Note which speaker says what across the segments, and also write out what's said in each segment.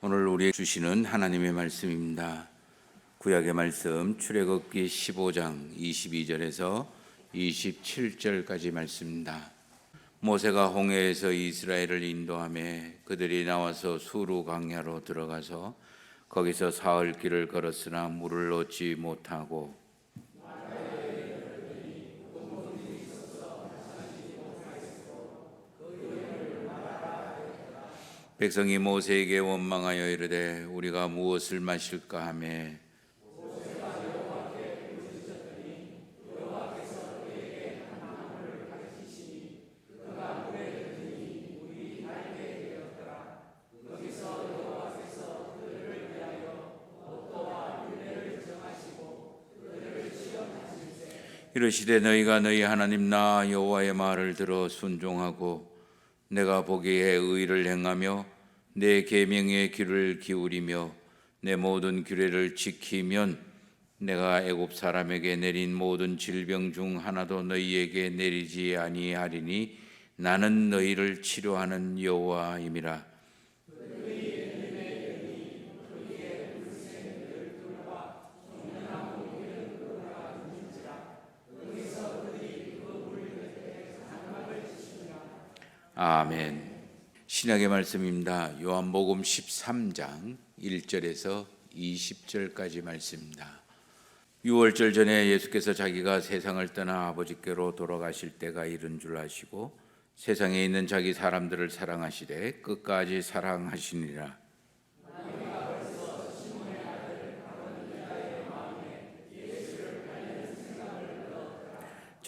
Speaker 1: 오늘 우리에게 주시는 하나님의 말씀입니다. 구약의 말씀 출애굽기 15장 22절에서 27절까지 말씀입니다. 모세가 홍해에서 이스라엘을 인도하며 그들이 나와서 수르 광야로 들어가서 거기서 사흘 길을 걸었으나 물을 얻지 못하고 백성이 모세에게 원망하여 이르되 우리가 무엇을 마실까 하며 이르시되 너희가 너희 하나님 나 여호와의 말을 들어 순종하고 내가 보기에 의를 행하며 내 계명에 귀를 기울이며 내 모든 규례를 지키면 내가 애굽 사람에게 내린 모든 질병 중 하나도 너희에게 내리지 아니하리니 나는 너희를 치료하는 여호와임이라. 아멘. 신약의 말씀입니다. 요한복음 13장 1절에서 20절까지 말씀입니다. 유월절 전에 예수께서 자기가 세상을 떠나 아버지께로 돌아가실 때가 이른 줄 아시고 세상에 있는 자기 사람들을 사랑하시되 끝까지 사랑하시니라.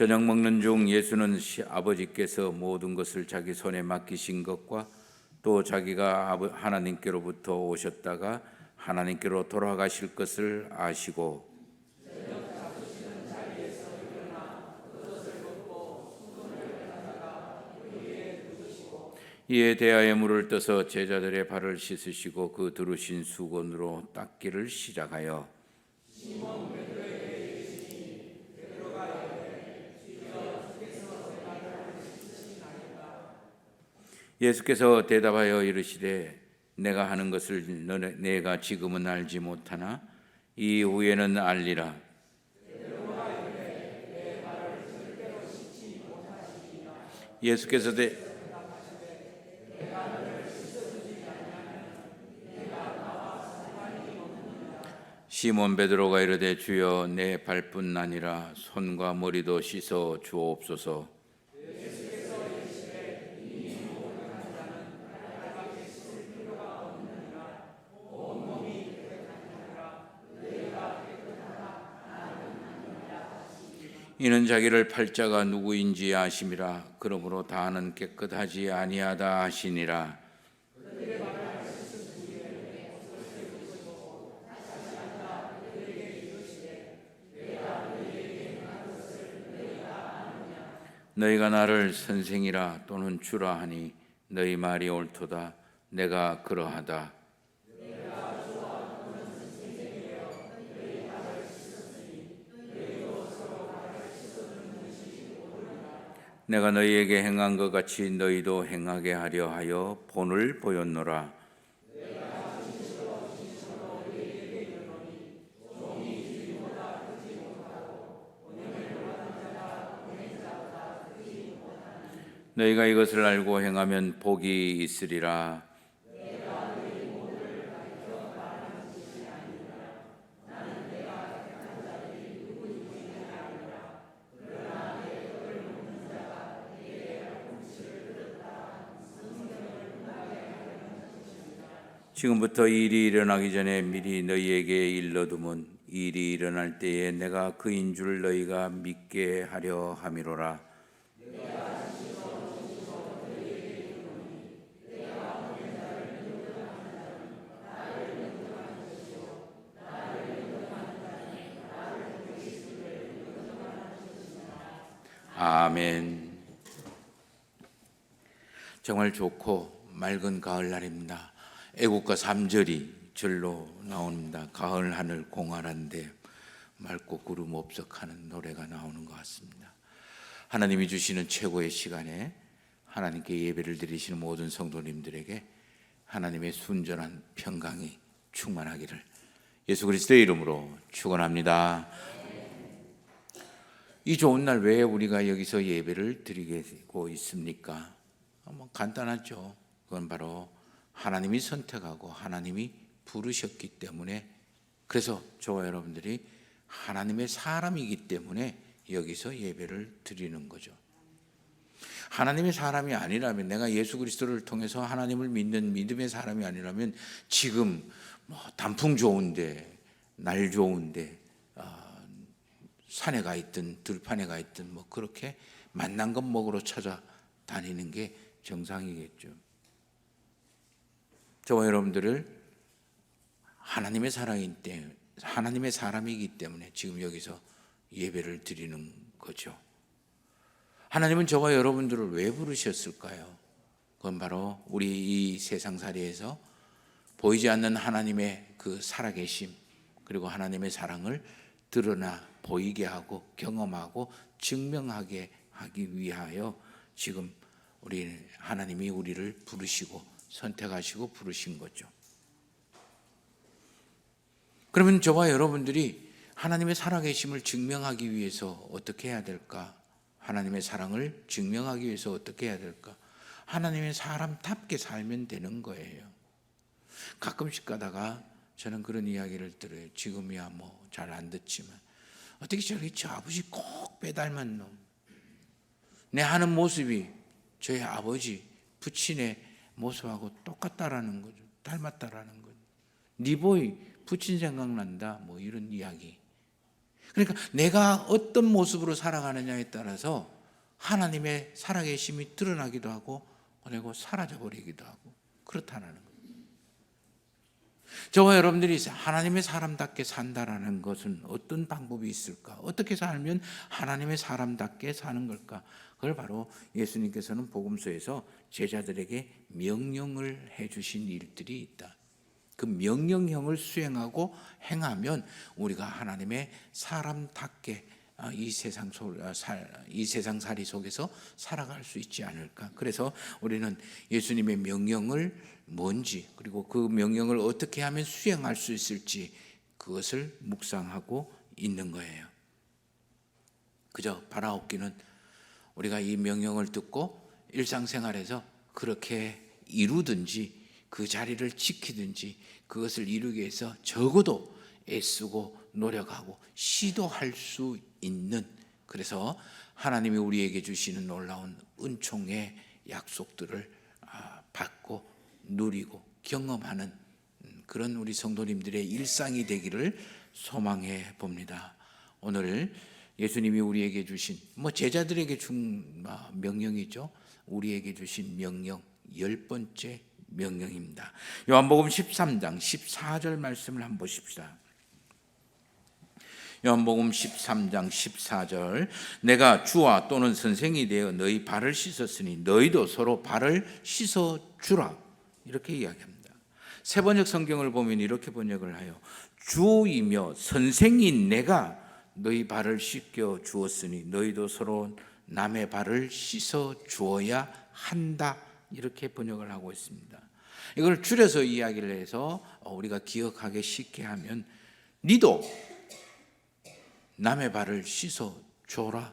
Speaker 1: 저녁 먹는 중 예수는 아버지께서 모든 것을 자기 손에 맡기신 것과 또 자기가 하나님께로부터 오셨다가 하나님께로 돌아가실 것을 아시고 이에 대하여 물을 떠서 제자들의 발을 씻으시고 그 두르신 수건으로 닦기를 시작하여 예수께서 대답하여 이르시되 내가 하는 것을 내가 지금은 알지 못하나 이후에는 알리라. 예수께서 시몬 베드로가 이르되 주여 내 발뿐 아니라 손과 머리도 씻어 주옵소서. 이는 자기를 팔자가 누구인지 아심이라. 그러므로 다는 깨끗하지 아니하다 하시니라. 너희가 나를 선생이라 또는 주라 하니 너희 말이 옳도다. 내가 그러하다. 내가 너희에게 행한 것 같이 너희도 행하게 하려 하여 본을 보였노라. 너희가 이것을 알고 행하면 복이 있으리라. 지금부터 일이 일어나기 전에 미리 너희에게 일러두면 일이 일어날 때에 내가 그인 줄 너희가 믿게 하려 함이로라. 아멘. 정말 좋고 맑은 가을날입니다. 애국가 3절이 절로 나옵니다. 가을 하늘 공활한데 맑고 구름 없석하는 노래가 나오는 것 같습니다. 하나님이 주시는 최고의 시간에 하나님께 예배를 드리시는 모든 성도님들에게 하나님의 순전한 평강이 충만하기를 예수 그리스도의 이름으로 축원합니다. 이 좋은 날 왜 우리가 여기서 예배를 드리고 있습니까? 간단하죠. 그건 바로 하나님이 선택하고 하나님이 부르셨기 때문에, 그래서 저와 여러분들이 하나님의 사람이기 때문에 여기서 예배를 드리는 거죠. 하나님의 사람이 아니라면, 내가 예수 그리스도를 통해서 하나님을 믿는 믿음의 사람이 아니라면 지금 단풍 좋은데, 날 좋은데 산에 가 있든 들판에 가 있든 그렇게 맛난 것 먹으러 찾아다니는 게 정상이겠죠. 저와 여러분들을 하나님의 하나님의 사람이기 때문에 지금 여기서 예배를 드리는 거죠. 하나님은 저와 여러분들을 왜 부르셨을까요? 그건 바로 우리 이 세상살이에서 보이지 않는 하나님의 그 살아계심, 그리고 하나님의 사랑을 드러나 보이게 하고 경험하고 증명하게 하기 위하여 지금 하나님이 우리를 부르시고 선택하시고 부르신 거죠. 그러면 저와 여러분들이 하나님의 살아계심을 증명하기 위해서 어떻게 해야 될까? 하나님의 사랑을 증명하기 위해서 어떻게 해야 될까? 하나님의 사람답게 살면 되는 거예요. 가끔씩 가다가 저는 그런 이야기를 들어요. 지금이야 잘 안 듣지만, 어떻게 저 아버지 꼭 빼닮은 놈, 내 하는 모습이 저희 아버지 부친의 모습하고 똑같다라는 거죠. 닮았다라는 거죠. 네 보이 부친 생각난다, 이런 이야기. 그러니까 내가 어떤 모습으로 살아가느냐에 따라서 하나님의 살아계심이 드러나기도 하고 그리고 사라져버리기도 하고 그렇다는 거예요. 저와 여러분들이 하나님의 사람답게 산다라는 것은 어떤 방법이 있을까? 어떻게 살면 하나님의 사람답게 사는 걸까? 그걸 바로 예수님께서는 복음서에서 제자들에게 명령을 해주신 일들이 있다. 그 명령형을 수행하고 행하면 우리가 하나님의 사람답게 이 세상살이 속에서 살아갈 수 있지 않을까. 그래서 우리는 예수님의 명령을 뭔지, 그리고 그 명령을 어떻게 하면 수행할 수 있을지, 그것을 묵상하고 있는 거예요. 그저 바라옵기는 우리가 이 명령을 듣고 일상생활에서 그렇게 이루든지 그 자리를 지키든지 그것을 이루기 위해서 적어도 애쓰고 노력하고 시도할 수 있는, 그래서 하나님이 우리에게 주시는 놀라운 은총의 약속들을 받고 누리고 경험하는 그런 우리 성도님들의 일상이 되기를 소망해 봅니다. 오늘 예수님이 우리에게 주신, 제자들에게 준 명령이죠. 우리에게 주신 명령 10번째 명령입니다. 요한복음 13장 14절 말씀을 한번 보십시다. 요한복음 13장 14절, 내가 주와 또는 선생이 되어 너희 발을 씻었으니 너희도 서로 발을 씻어주라, 이렇게 이야기합니다. 세번역 성경을 보면 이렇게 번역을 해요. 주이며 선생인 내가 너희 발을 씻겨 주었으니 너희도 서로 남의 발을 씻어 주어야 한다, 이렇게 번역을 하고 있습니다. 이걸 줄여서 이야기를 해서 우리가 기억하기 쉽게 하면, 니도 남의 발을 씻어 줘라,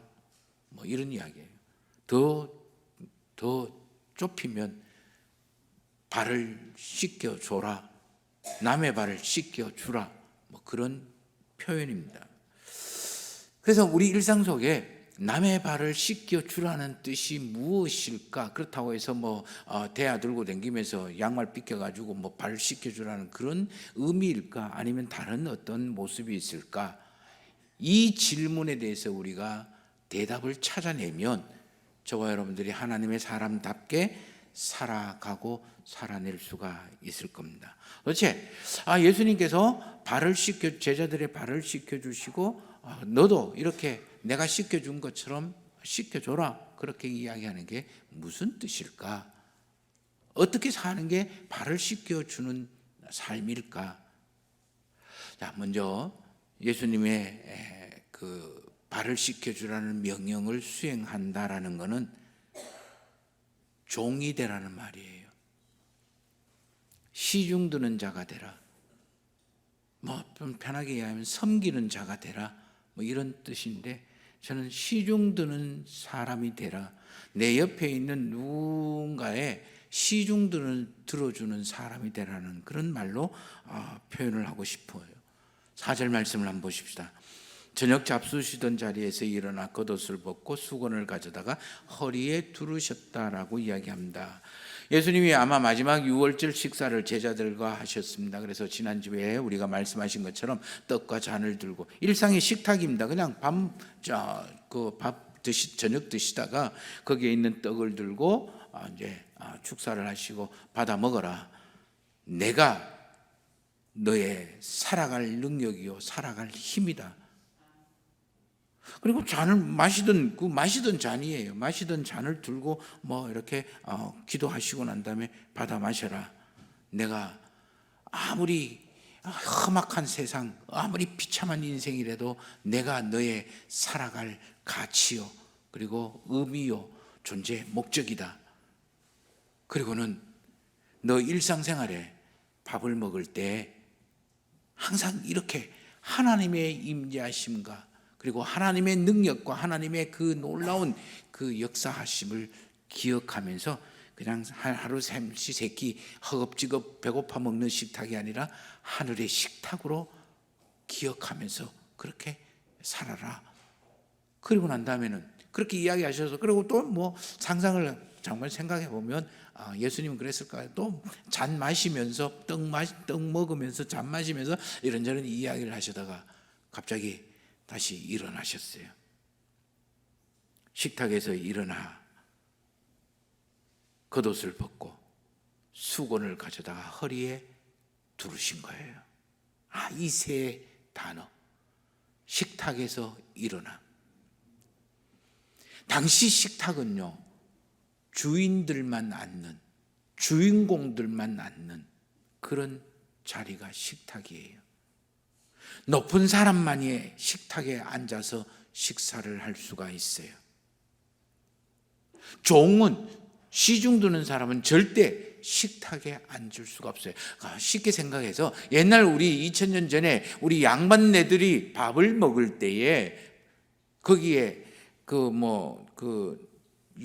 Speaker 1: 이런 이야기예요. 더 좁히면 발을 씻겨 줘라, 남의 발을 씻겨 주라, 그런 표현입니다. 그래서 우리 일상 속에 남의 발을 씻겨 주라는 뜻이 무엇일까? 그렇다고 해서 대야 들고 다니면서 양말 삐껴가지고 발 씻겨 주라는 그런 의미일까? 아니면 다른 어떤 모습이 있을까? 이 질문에 대해서 우리가 대답을 찾아내면 저와 여러분들이 하나님의 사람답게 살아가고 살아낼 수가 있을 겁니다. 도대체 예수님께서 제자들의 발을 씻겨주시고 너도 이렇게 내가 씻겨준 것처럼 씻겨줘라, 그렇게 이야기하는 게 무슨 뜻일까? 어떻게 사는 게 발을 씻겨주는 삶일까? 자, 먼저 예수님의 그 발을 씻겨주라는 명령을 수행한다라는 것은 종이 되라는 말이에요. 시중 드는 자가 되라. 좀 편하게 이야기하면 섬기는 자가 되라. 이런 뜻인데, 저는 시중 드는 사람이 되라. 내 옆에 있는 누군가의 시중 들어주는 사람이 되라는 그런 말로 표현을 하고 싶어요. 4절 말씀을 한번 보십시다. 저녁 잡수시던 자리에서 일어나 겉옷을 벗고 수건을 가져다가 허리에 두르셨다라고 이야기합니다. 예수님이 아마 마지막 유월절 식사를 제자들과 하셨습니다. 그래서 지난주에 우리가 말씀하신 것처럼 떡과 잔을 들고, 일상의 식탁입니다. 그냥 저녁 드시다가 거기에 있는 떡을 들고 이제 축사를 하시고, 받아 먹어라. 내가 너의 살아갈 능력이요 살아갈 힘이다. 그리고 잔을 마시던 잔이에요. 마시던 잔을 들고 이렇게 기도하시고 난 다음에 받아 마셔라. 내가 아무리 험악한 세상, 아무리 비참한 인생이라도 내가 너의 살아갈 가치요, 그리고 의미요, 존재 목적이다. 그리고는 너 일상생활에 밥을 먹을 때 항상 이렇게 하나님의 임재하심과 그리고 하나님의 능력과 하나님의 그 놀라운 그 역사하심을 기억하면서, 그냥 하루 세끼 허겁지겁 배고파 먹는 식탁이 아니라 하늘의 식탁으로 기억하면서 그렇게 살아라. 그리고 난 다음에는 그렇게 이야기하셔서, 그리고 또 상상을 정말 생각해 보면 예수님은 그랬을까요? 또 잔 마시면서 떡 먹으면서 잔 마시면서 이런저런 이야기를 하시다가 갑자기 다시 일어나셨어요. 식탁에서 일어나 겉옷을 벗고 수건을 가져다가 허리에 두르신 거예요. 이 세 단어, 식탁에서 일어나. 당시 식탁은요, 주인들만 앉는, 주인공들만 앉는 그런 자리가 식탁이에요. 높은 사람만이 식탁에 앉아서 식사를 할 수가 있어요. 종은, 시중 드는 사람은 절대 식탁에 앉을 수가 없어요. 쉽게 생각해서 옛날 우리 2000년 전에 우리 양반네들이 밥을 먹을 때에 거기에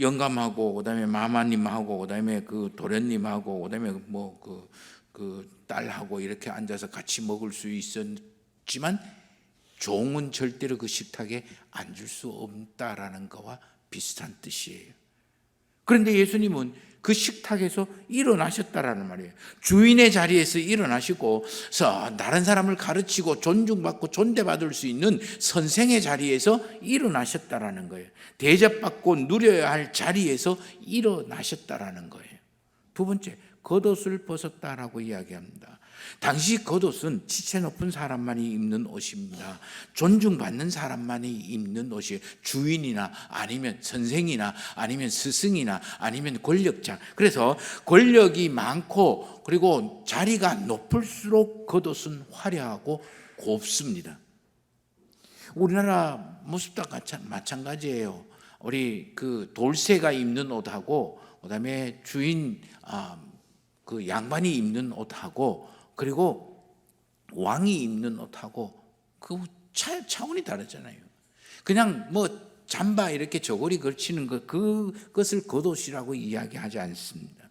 Speaker 1: 영감하고 그다음에 마마님하고 그다음에 도련님하고 그다음에 딸하고 이렇게 앉아서 같이 먹을 수 있었지만, 종은 절대로 그 식탁에 앉을 수 없다라는 거와 비슷한 뜻이에요. 그런데 예수님은 그 식탁에서 일어나셨다라는 말이에요. 주인의 자리에서 일어나시고, 다른 사람을 가르치고 존중받고 존대받을 수 있는 선생의 자리에서 일어나셨다라는 거예요. 대접받고 누려야 할 자리에서 일어나셨다라는 거예요. 두 번째, 겉옷을 벗었다라고 이야기합니다. 당시 겉옷은 지체 높은 사람만이 입는 옷입니다. 존중받는 사람만이 입는 옷이에요. 주인이나 아니면 선생이나 아니면 스승이나 아니면 권력자. 그래서 권력이 많고 그리고 자리가 높을수록 겉옷은 화려하고 곱습니다. 우리나라 모습도 마찬가지예요. 우리 돌쇠가 입는 옷하고 그다음에 주인 양반이 입는 옷하고 그리고 왕이 입는 옷하고 차원이 다르잖아요. 그냥 잠바 이렇게 저고리 걸치는 그것을 겉옷이라고 이야기하지 않습니다.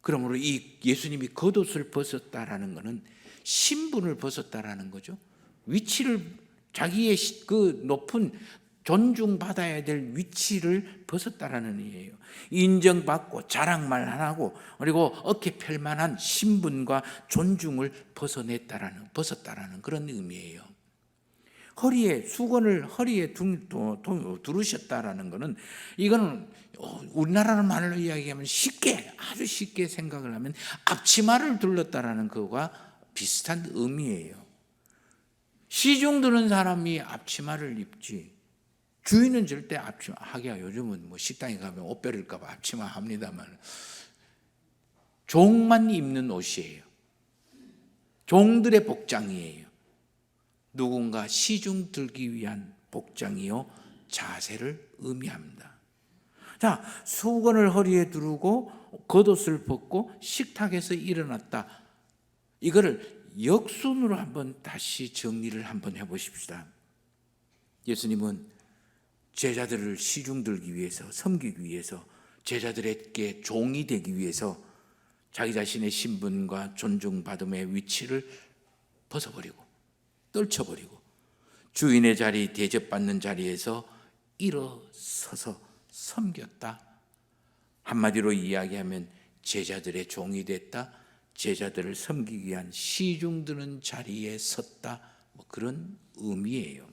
Speaker 1: 그러므로 이 예수님이 겉옷을 벗었다라는 것은 신분을 벗었다라는 거죠. 위치를, 자기의 높은 존중받아야 될 위치를 벗었다라는 의미예요. 인정받고 자랑만 하고 그리고 어깨 펼만한 신분과 존중을 벗었다라는 그런 의미예요. 수건을 허리에 두르셨다라는 것은, 이거는 우리나라 말로 이야기하면 아주 쉽게 생각을 하면 앞치마를 둘렀다라는 것과 비슷한 의미예요. 시중 드는 사람이 앞치마를 입지, 주인은 절대 앞치마 하기야. 요즘은 식당에 가면 옷 베릴까 봐 앞치마 합니다만, 종만 입는 옷이에요. 종들의 복장이에요. 누군가 시중 들기 위한 복장이요 자세를 의미합니다. 자, 수건을 허리에 두르고 겉옷을 벗고 식탁에서 일어났다. 이거를 역순으로 한번 다시 정리를 한번 해보십시다. 예수님은 제자들을 시중 들기 위해서, 섬기기 위해서, 제자들에게 종이 되기 위해서 자기 자신의 신분과 존중받음의 위치를 벗어버리고 떨쳐버리고 주인의 자리, 대접받는 자리에서 일어서서 섬겼다. 한마디로 이야기하면 제자들의 종이 됐다. 제자들을 섬기기 위한 시중 드는 자리에 섰다. 그런 의미예요.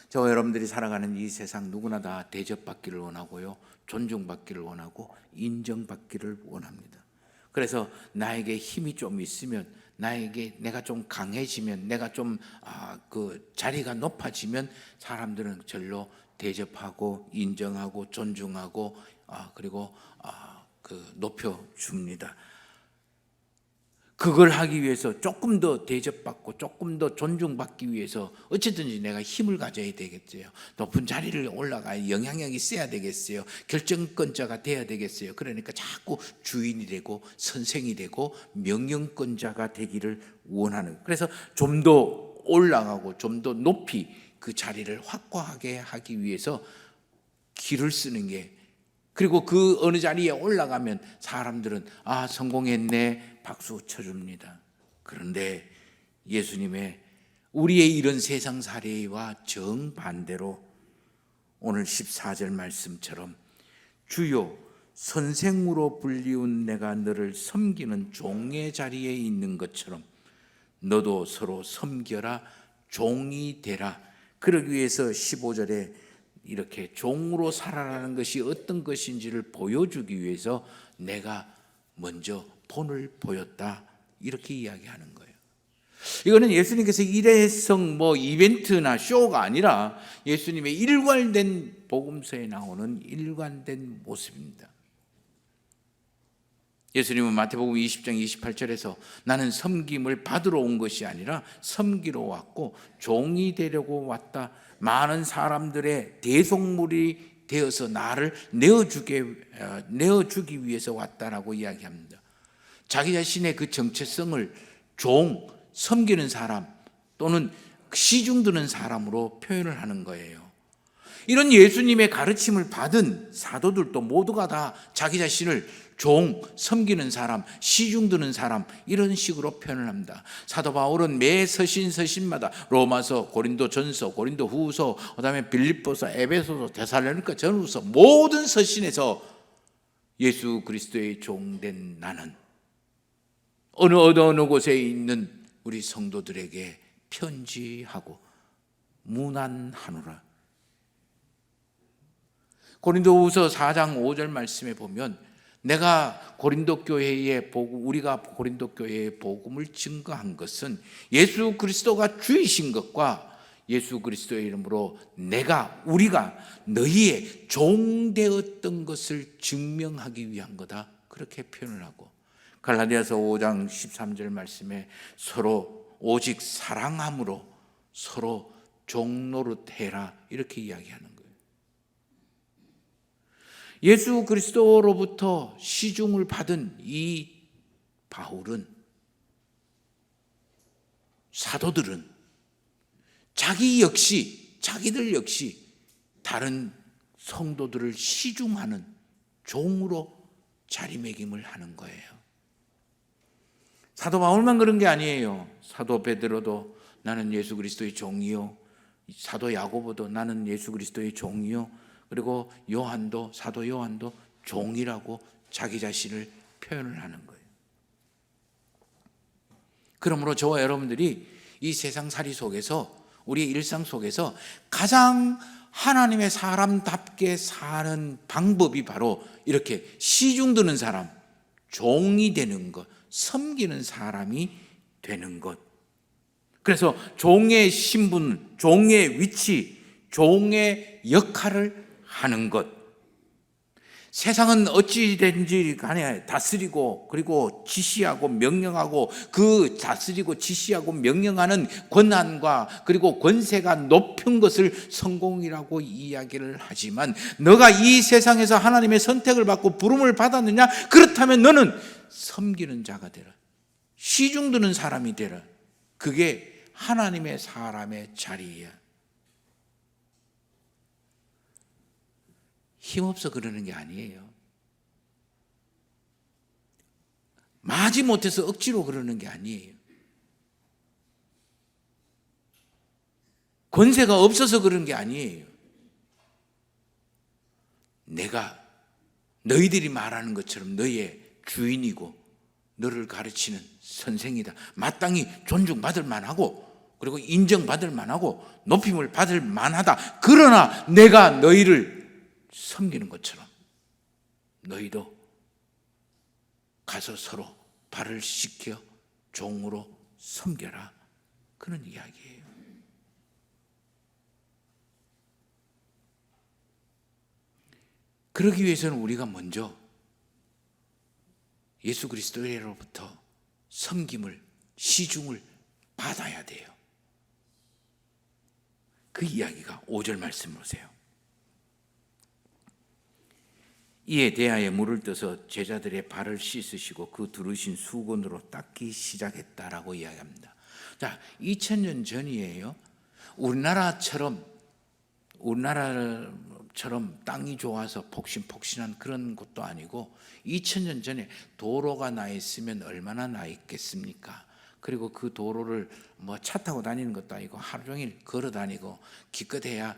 Speaker 1: 저와 여러분들이 살아가는 이 세상 누구나 다 대접받기를 원하고요, 존중받기를 원하고 인정받기를 원합니다. 그래서 나에게 힘이 좀 있으면, 내가 좀 강해지면, 내가 좀 그 자리가 높아지면 사람들은 절로 대접하고 인정하고 존중하고 그리고 높여줍니다. 그걸 하기 위해서 조금 더 대접받고 조금 더 존중받기 위해서 어쨌든지 내가 힘을 가져야 되겠어요. 높은 자리를 올라가야 영향력이 있어야 되겠어요. 결정권자가 돼야 되겠어요. 그러니까 자꾸 주인이 되고 선생이 되고 명령권자가 되기를 원하는, 그래서 좀 더 올라가고 좀 더 높이 그 자리를 확고하게 하기 위해서 길을 쓰는 게, 그리고 그 어느 자리에 올라가면 사람들은 성공했네 박수 쳐줍니다. 그런데 예수님의 우리의 이런 세상살이와 정반대로 오늘 14절 말씀처럼 주요 선생으로 불리운 내가 너를 섬기는 종의 자리에 있는 것처럼 너도 서로 섬겨라, 종이 되라. 그러기 위해서 15절에 이렇게 종으로 살아가는 것이 어떤 것인지를 보여주기 위해서 내가 먼저 본을 보였다, 이렇게 이야기하는 거예요. 이거는 예수님께서 일회성 이벤트나 쇼가 아니라 예수님의 일관된 복음서에 나오는 일관된 모습입니다. 예수님은 마태복음 20장 28절에서 나는 섬김을 받으러 온 것이 아니라 섬기러 왔고 종이 되려고 왔다. 많은 사람들의 대속물이 되어서 나를 내어주기 위해서 왔다라고 이야기합니다. 자기 자신의 그 정체성을 종, 섬기는 사람 또는 시중 드는 사람으로 표현을 하는 거예요. 이런 예수님의 가르침을 받은 사도들도 모두가 다 자기 자신을 종, 섬기는 사람, 시중 드는 사람, 이런 식으로 표현을 합니다. 사도 바울은 매 서신마다 로마서, 고린도전서, 고린도후서, 그다음에 빌립보서, 에베소서, 데살로니가 전후서 모든 서신에서 예수 그리스도의 종된 나는 어느 곳에 있는 우리 성도들에게 편지하고 문안하노라. 고린도후서 4장 5절 말씀에 보면 우리가 고린도 교회에 복음을 증거한 것은 예수 그리스도가 주이신 것과 예수 그리스도의 이름으로 우리가 너희의 종 되었던 것을 증명하기 위한 거다, 그렇게 표현을 하고, 갈라디아서 5장 13절 말씀에 서로 오직 사랑함으로 서로 종노릇해라, 이렇게 이야기하는 거예요. 예수 그리스도로부터 시중을 받은 이 바울은, 사도들은 자기들 역시 다른 성도들을 시중하는 종으로 자리매김을 하는 거예요. 사도 바울만 그런 게 아니에요. 사도 베드로도 나는 예수 그리스도의 종이요, 사도 야고보도 나는 예수 그리스도의 종이요, 그리고 사도 요한도 종이라고 자기 자신을 표현을 하는 거예요. 그러므로 저와 여러분들이 이 세상살이 속에서, 우리의 일상 속에서 가장 하나님의 사람답게 사는 방법이 바로 이렇게 시중 드는 사람, 종이 되는 것, 섬기는 사람이 되는 것. 그래서 종의 신분, 종의 위치, 종의 역할을 하는 것. 세상은 어찌된지 간에 다스리고 그리고 지시하고 명령하고 그 다스리고 지시하고 명령하는 권한과 그리고 권세가 높은 것을 성공이라고 이야기를 하지만 너가 이 세상에서 하나님의 선택을 받고 부름을 받았느냐? 그렇다면 너는 섬기는 자가 되라. 시중 드는 사람이 되라. 그게 하나님의 사람의 자리야. 힘없어 그러는 게 아니에요. 마지 못해서 억지로 그러는 게 아니에요. 권세가 없어서 그런 게 아니에요. 내가 너희들이 말하는 것처럼 너희의 주인이고 너를 가르치는 선생이다. 마땅히 존중받을 만하고 그리고 인정받을 만하고 높임을 받을 만하다. 그러나 내가 너희를 섬기는 것처럼 너희도 가서 서로 발을 씻겨 종으로 섬겨라. 그런 이야기예요. 그러기 위해서는 우리가 먼저 예수 그리스도로부터 섬김을, 시중을 받아야 돼요. 그 이야기가 5절 말씀 보세요. 이에 대하여 물을 떠서 제자들의 발을 씻으시고 그 두르신 수건으로 닦기 시작했다라고 이야기합니다. 자, 2000년 전이에요. 우리나라처럼 땅이 좋아서 폭신폭신한 그런 곳도 아니고 2000년 전에 도로가 나 있으면 얼마나 나 있겠습니까? 그리고 그 도로를 뭐 차 타고 다니는 것도 아니고 하루 종일 걸어 다니고 기껏해야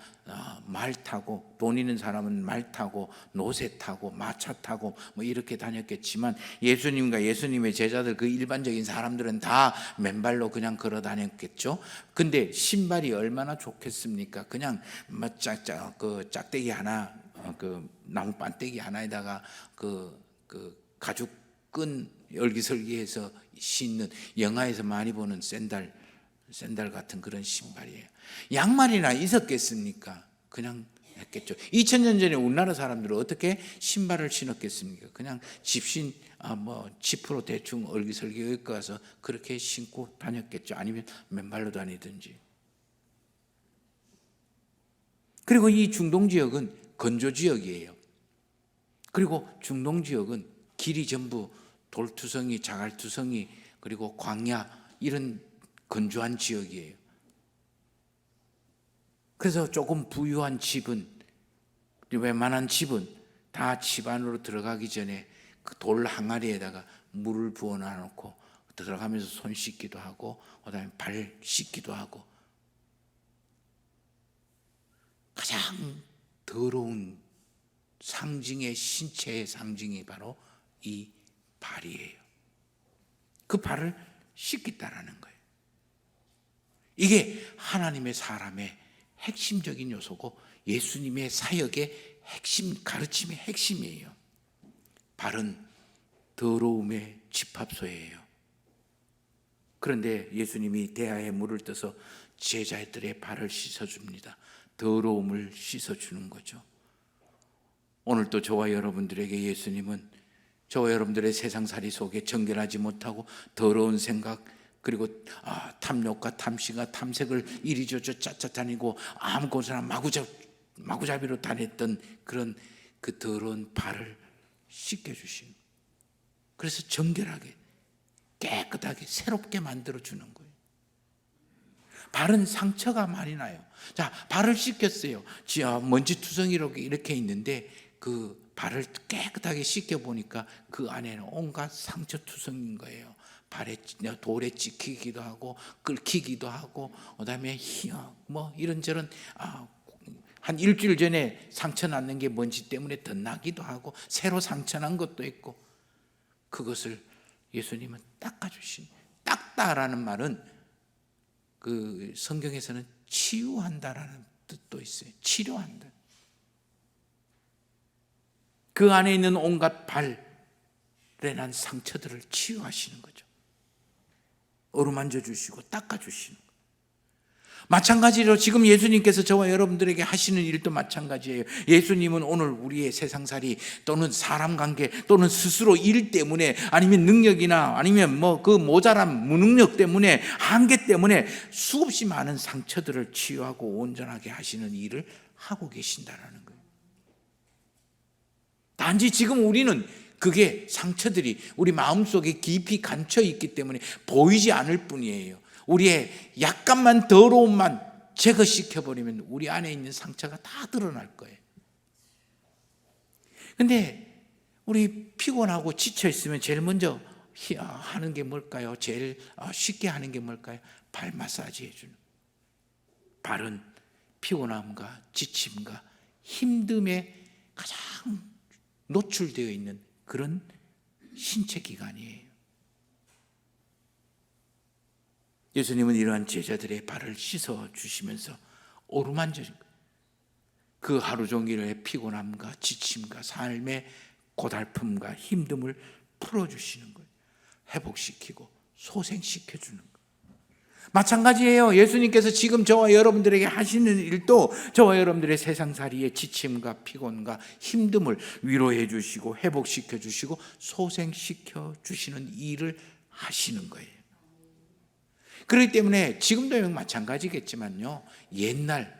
Speaker 1: 말 타고 돈 있는 사람은 말 타고 노새 타고 마차 타고 뭐 이렇게 다녔겠지만 예수님과 예수님의 제자들 그 일반적인 사람들은 다 맨발로 그냥 걸어 다녔겠죠. 근데 신발이 얼마나 좋겠습니까? 그냥 뭐 짝대기 하나 그 나무 반대기 하나에다가 그 가죽 끈 열기설기해서 신는 영화에서 많이 보는 샌들 같은 그런 신발이에요. 양말이나 있었겠습니까? 그냥 했겠죠. 2000년 전에 우리나라 사람들은 어떻게 신발을 신었겠습니까? 그냥 집으로 대충 얼기설기 여기 가서 그렇게 신고 다녔겠죠. 아니면 맨발로 다니든지. 그리고 이 중동 지역은 건조 지역이에요. 그리고 중동 지역은 길이 전부 돌투성이, 자갈투성이, 그리고 광야 이런 건조한 지역이에요. 그래서 조금 부유한 집은, 웬만한 집은 다 집 안으로 들어가기 전에 그 돌 항아리에다가 물을 부어 놔놓고 들어가면서 손 씻기도 하고 그다음에 발 씻기도 하고. 가장 더러운 상징의 신체의 상징이 바로 이 발이에요. 그 발을 씻겠다라는 거예요. 이게 하나님의 사람의 핵심적인 요소고 예수님의 사역의 핵심, 가르침의 핵심이에요. 발은 더러움의 집합소예요. 그런데 예수님이 대야에 물을 떠서 제자들의 발을 씻어줍니다. 더러움을 씻어주는 거죠. 오늘도 저와 여러분들에게 예수님은 저와 여러분들의 세상살이 속에 정결하지 못하고 더러운 생각 그리고 탐욕과 탐시가 탐색을 이리저리 쫓아다니고 아무것이나 마구잡이로 다녔던 그런 그 더러운 발을 씻겨주시는, 그래서 정결하게 깨끗하게 새롭게 만들어주는 거예요. 발은 상처가 많이 나요. 자, 발을 씻겼어요. 먼지투성이로 이렇게 있는데 그 발을 깨끗하게 씻겨보니까 그 안에는 온갖 상처투성인 거예요. 발에 돌에 찍히기도 하고 끓기기도 하고 그다음에 뭐 이런저런 한 일주일 전에 상처 났는 게 먼지 때문에 더 나기도 하고 새로 상처 난 것도 있고, 그것을 예수님은 닦아주신, 닦다라는 말은 그 성경에서는 치유한다라는 뜻도 있어요. 치료한다. 그 안에 있는 온갖 발에 난 상처들을 치유하시는 거죠. 어루만져 주시고 닦아 주시는 거예요. 마찬가지로 지금 예수님께서 저와 여러분들에게 하시는 일도 마찬가지예요. 예수님은 오늘 우리의 세상살이 또는 사람 관계 또는 스스로 일 때문에 아니면 능력이나 아니면 뭐 그 모자람 무능력 때문에 한계 때문에 수없이 많은 상처들을 치유하고 온전하게 하시는 일을 하고 계신다라는 거예요. 단지 지금 우리는 그게 상처들이 우리 마음속에 깊이 갇혀 있기 때문에 보이지 않을 뿐이에요. 우리의 약간만 더러움만 제거시켜버리면 우리 안에 있는 상처가 다 드러날 거예요. 근데 우리 피곤하고 지쳐있으면 제일 먼저 하는 게 뭘까요? 제일 쉽게 하는 게 뭘까요? 발 마사지 해주는. 발은 피곤함과 지침과 힘듦에 가장 노출되어 있는 그런 신체 기관이에요. 예수님은 이러한 제자들의 발을 씻어 주시면서 어루만져 그 하루 종일의 피곤함과 지침과 삶의 고달픔과 힘듦을 풀어주시는 거예요. 회복시키고 소생시켜주는 거예요. 마찬가지예요. 예수님께서 지금 저와 여러분들에게 하시는 일도 저와 여러분들의 세상살이의 지침과 피곤과 힘듦을 위로해 주시고 회복시켜 주시고 소생시켜 주시는 일을 하시는 거예요. 그렇기 때문에 지금도 마찬가지겠지만요. 옛날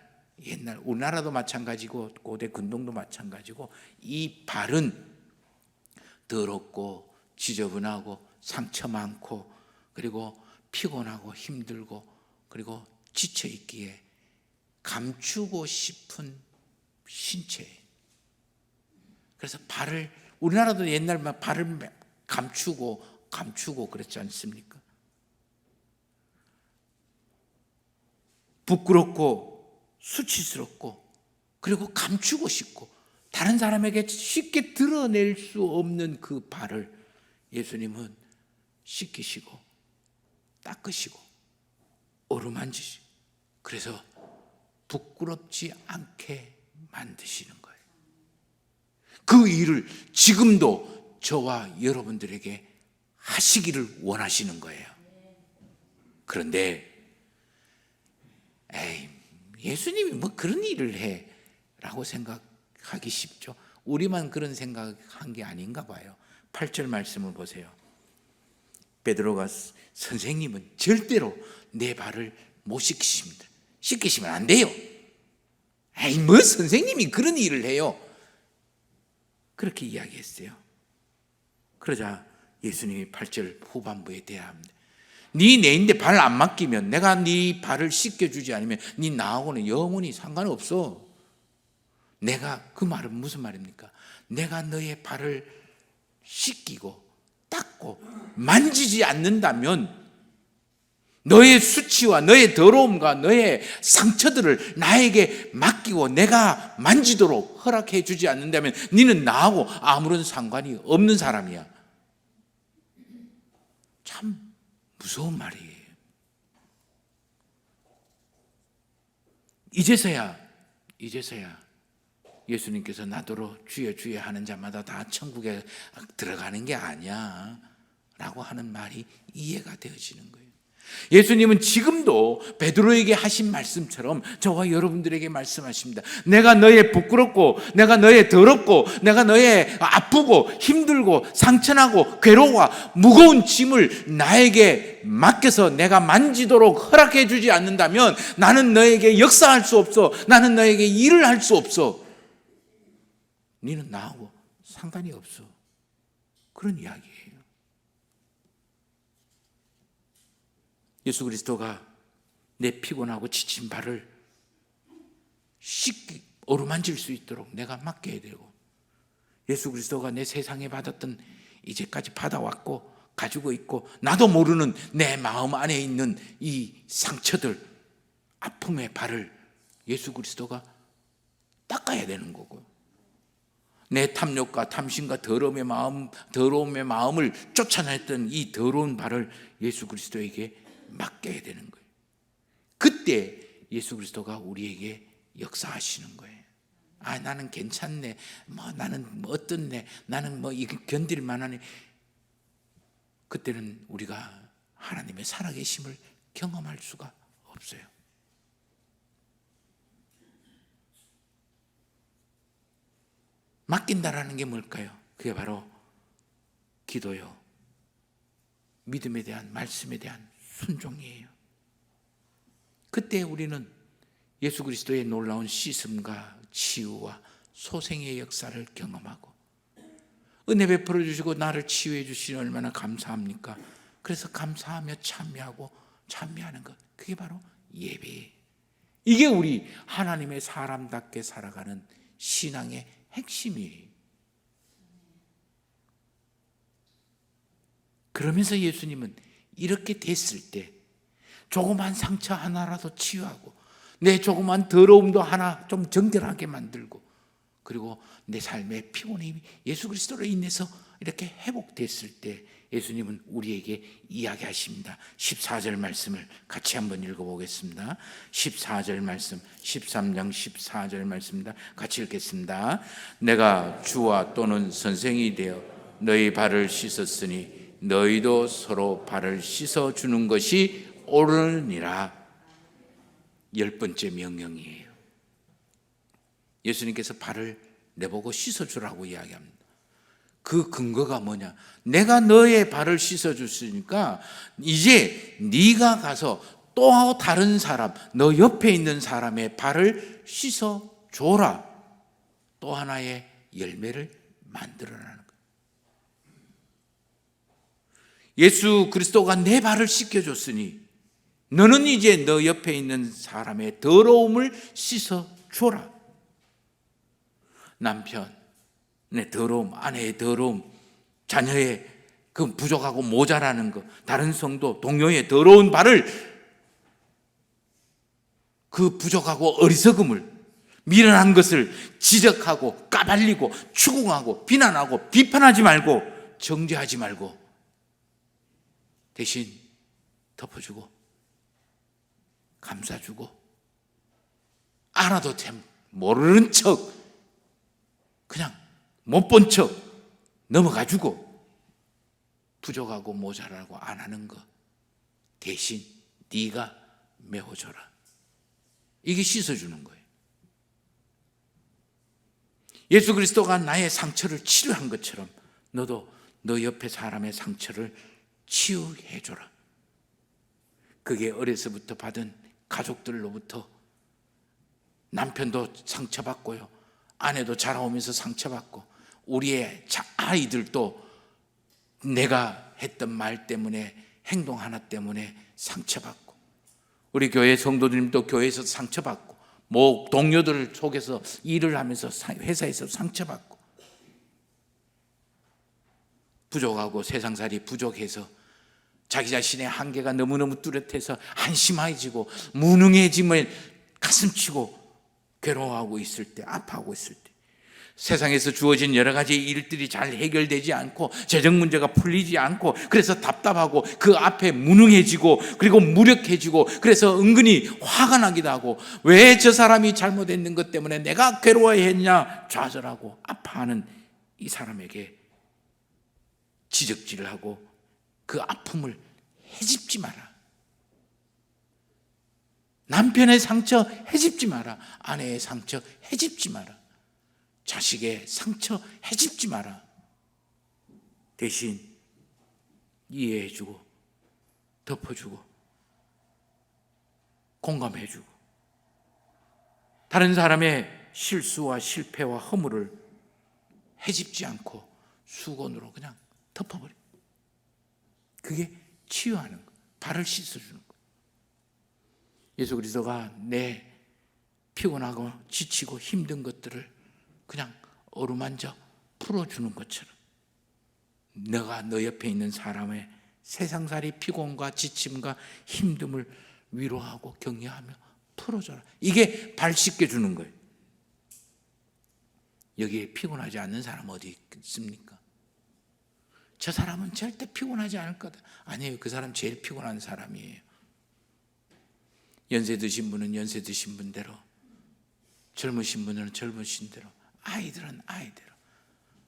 Speaker 1: 우리나라도 마찬가지고 고대 근동도 마찬가지고 이 발은 더럽고 지저분하고 상처 많고 그리고 피곤하고 힘들고 그리고 지쳐 있기에 감추고 싶은 신체예요. 그래서 발을 우리나라도 옛날만 발을 감추고 그랬지 않습니까? 부끄럽고 수치스럽고 그리고 감추고 싶고 다른 사람에게 쉽게 드러낼 수 없는 그 발을 예수님은 씻기시고 닦으시고 어루만지시고 그래서 부끄럽지 않게 만드시는 거예요. 그 일을 지금도 저와 여러분들에게 하시기를 원하시는 거예요. 그런데 예수님이 뭐 그런 일을 해 라고 생각하기 쉽죠. 우리만 그런 생각한 게 아닌가 봐요. 8절 말씀을 보세요. 베드로가 선생님은 절대로 내 발을 못 씻기십니다. 씻기시면 안 돼요. 뭐 선생님이 그런 일을 해요. 그렇게 이야기했어요. 그러자 예수님이 8절 후반부에 대합니다. 네 내인데 발 안 맡기면 내가 네 발을 씻겨주지 않으면 네 나하고는 영원히 상관없어. 내가 그 말은 무슨 말입니까? 내가 너의 발을 씻기고 닦고 만지지 않는다면 너의 수치와 너의 더러움과 너의 상처들을 나에게 맡기고 내가 만지도록 허락해 주지 않는다면 너는 나하고 아무런 상관이 없는 사람이야. 참 무서운 말이에요. 이제서야 예수님께서 나더러 주여 주여 하는 자마다 다 천국에 들어가는 게 아니야 라고 하는 말이 이해가 되어지는 거예요. 예수님은 지금도 베드로에게 하신 말씀처럼 저와 여러분들에게 말씀하십니다. 내가 너의 부끄럽고 내가 너의 더럽고 내가 너의 아프고 힘들고 상처나고 괴로워 무거운 짐을 나에게 맡겨서 내가 만지도록 허락해 주지 않는다면 나는 너에게 역사할 수 없어. 나는 너에게 일을 할 수 없어. 너는 나하고 상관이 없어. 그런 이야기예요. 예수 그리스도가 내 피곤하고 지친 발을 씻기 어루만질 수 있도록 내가 맡겨야 되고, 예수 그리스도가 내 세상에 받았던 이제까지 받아왔고 가지고 있고 나도 모르는 내 마음 안에 있는 이 상처들, 아픔의 발을 예수 그리스도가 닦아야 되는 거고, 내 탐욕과 탐심과 더러움의 마음을 쫓아냈던 이 더러운 발을 예수 그리스도에게 맡겨야 되는 거예요. 그때 예수 그리스도가 우리에게 역사하시는 거예요. 나는 괜찮네. 나는 어떻네. 나는 이게 견딜 만하네. 그때는 우리가 하나님의 살아계심을 경험할 수가 없어요. 맡긴다라는 게 뭘까요? 그게 바로 기도요, 믿음에 대한, 말씀에 대한 순종이에요. 그때 우리는 예수 그리스도의 놀라운 씻음과 치유와 소생의 역사를 경험하고, 은혜 베풀어 주시고 나를 치유해 주시니 얼마나 감사합니까? 그래서 감사하며 찬미하는 것, 그게 바로 예배예요. 이게 우리 하나님의 사람답게 살아가는 신앙의 핵심이에요. 그러면서 예수님은 이렇게 됐을 때 조그만 상처 하나라도 치유하고, 내 조그만 더러움도 하나 좀 정결하게 만들고, 그리고 내 삶의 피곤함이 예수 그리스도로 인해서 이렇게 회복됐을 때 예수님은 우리에게 이야기하십니다. 14절 말씀을 같이 한번 읽어보겠습니다. 14절 말씀, 13장 14절 말씀입니다. 같이 읽겠습니다. 내가 주와 또는 선생이 되어 너희 발을 씻었으니 너희도 서로 발을 씻어주는 것이 옳으니라. 10번째 명령이에요. 예수님께서 발을 내보고 씻어주라고 이야기합니다. 그 근거가 뭐냐? 내가 너의 발을 씻어줬으니까 이제 네가 가서 또 다른 사람, 너 옆에 있는 사람의 발을 씻어줘라. 또 하나의 열매를 만들어라는 거예요. 예수 그리스도가 내 발을 씻겨줬으니 너는 이제 너 옆에 있는 사람의 더러움을 씻어줘라. 남편의 더러움, 아내의 더러움, 자녀의 그 부족하고 모자라는 것, 다른 성도, 동료의 더러운 발을, 그 부족하고 어리석음을, 미련한 것을 지적하고 까발리고 추궁하고 비난하고 비판하지 말고 정죄하지 말고 대신 덮어주고 감싸주고, 알아도 참 모르는 척, 그냥 못 본 척 넘어가주고, 부족하고 모자라고 안 하는 거 대신 네가 메워줘라. 이게 씻어주는 거예요. 예수 그리스도가 나의 상처를 치료한 것처럼 너도 너 옆에 사람의 상처를 치유해줘라. 그게 어려서부터 받은 가족들로부터, 남편도 상처받고요, 아내도 자라오면서 상처받고, 우리의 아이들도 내가 했던 말 때문에, 행동 하나 때문에 상처받고, 우리 교회 성도들도 교회에서 상처받고, 동료들 속에서 일을 하면서 회사에서 상처받고, 부족하고 세상살이 부족해서 자기 자신의 한계가 너무너무 뚜렷해서 한심해지고 무능해짐을 가슴치고 괴로워하고 있을 때, 아파하고 있을 때, 세상에서 주어진 여러 가지 일들이 잘 해결되지 않고 재정 문제가 풀리지 않고, 그래서 답답하고 그 앞에 무능해지고 그리고 무력해지고, 그래서 은근히 화가 나기도 하고, 왜 저 사람이 잘못했는 것 때문에 내가 괴로워했냐 좌절하고 아파하는 이 사람에게 지적질을 하고 그 아픔을 헤집지 마라. 남편의 상처 헤집지 마라. 아내의 상처 헤집지 마라. 자식의 상처 헤집지 마라. 대신 이해해주고 덮어주고 공감해주고, 다른 사람의 실수와 실패와 허물을 헤집지 않고 수건으로 그냥 덮어버려. 그게 치유하는 거, 발을 씻어주는 거. 예수 그리스도가 내 피곤하고 지치고 힘든 것들을 그냥 어루만져 풀어주는 것처럼, 너가 너 옆에 있는 사람의 세상살이 피곤과 지침과 힘듦을 위로하고 격려하며 풀어줘라. 이게 발 씻겨주는 거예요. 여기에 피곤하지 않는 사람 어디 있습니까? 저 사람은 절대 피곤하지 않을 거다. 아니에요. 그 사람 제일 피곤한 사람이에요. 연세 드신 분은 연세 드신 분대로, 젊으신 분은 젊으신 대로, 아이들은 아이대로,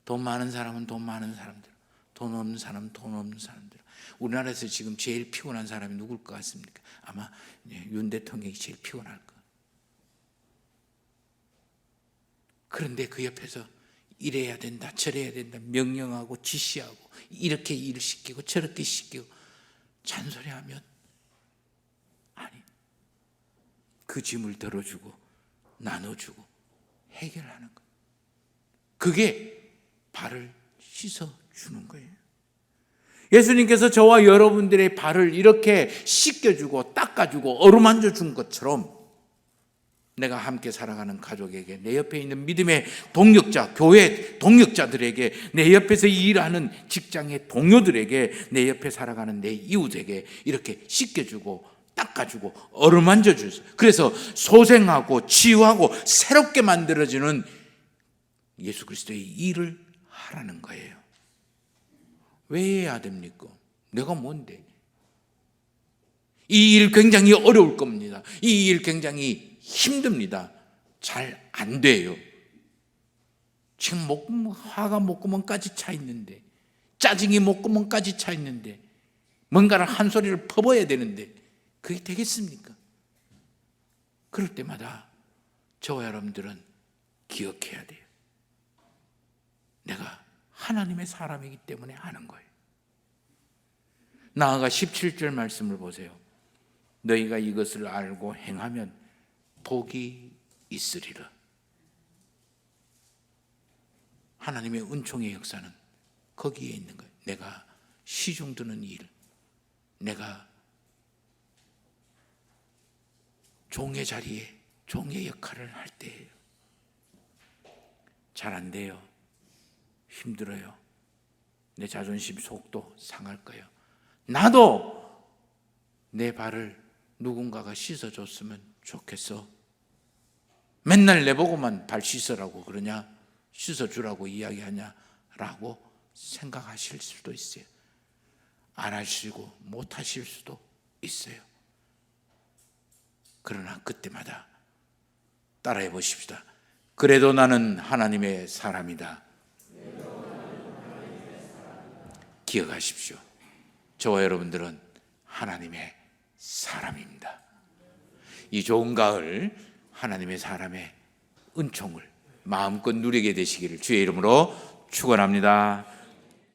Speaker 1: 돈 많은 사람은 돈 많은 사람대로, 돈 없는 사람은 돈 없는 사람대로. 우리나라에서 지금 제일 피곤한 사람이 누굴 것 같습니까? 아마 윤 대통령이 제일 피곤할 거예요. 그런데 그 옆에서 이래야 된다, 저래야 된다 명령하고 지시하고 이렇게 일을 시키고 저렇게 시키고 잔소리하면 아니, 그 짐을 덜어주고 나눠주고 해결하는 거예요. 그게 발을 씻어주는 거예요. 예수님께서 저와 여러분들의 발을 이렇게 씻겨주고 닦아주고 어루만져 준 것처럼 내가 함께 살아가는 가족에게, 내 옆에 있는 믿음의 동역자, 교회 동역자들에게, 내 옆에서 일하는 직장의 동료들에게, 내 옆에 살아가는 내 이웃에게 이렇게 씻겨주고 닦아주고 어루만져 주세요. 그래서 소생하고 치유하고 새롭게 만들어지는 예수 그리스도의 일을 하라는 거예요. 왜 해야 됩니까? 내가 뭔데? 이 일 굉장히 어려울 겁니다. 이 일 굉장히 힘듭니다. 잘 안 돼요. 지금 화가 목구멍까지 차 있는데, 짜증이 목구멍까지 차 있는데, 뭔가를 한 소리를 퍼부어야 되는데 그게 되겠습니까? 그럴 때마다 저와 여러분들은 기억해야 돼요. 내가 하나님의 사람이기 때문에 하는 거예요. 나아가 17절 말씀을 보세요. 너희가 이것을 알고 행하면 복이 있으리라. 하나님의 은총의 역사는 거기에 있는 거예요. 내가 시중 드는 일, 내가 종의 자리에 종의 역할을 할 때예요. 잘 안 돼요. 힘들어요. 내 자존심 속도 상할 거예요. 나도 내 발을 누군가가 씻어줬으면 좋겠어. 맨날 내보고만 발 씻으라고 그러냐, 씻어주라고 이야기하냐 라고 생각하실 수도 있어요. 안 하시고 못 하실 수도 있어요. 그러나 그때마다 따라해 보십시다. 그래도 나는 하나님의 사람이다. 기억하십시오. 저와 여러분들은 하나님의 사람입니다. 이 좋은 가을 하나님의 사람의 은총을 마음껏 누리게 되시기를 주의 이름으로 축원합니다.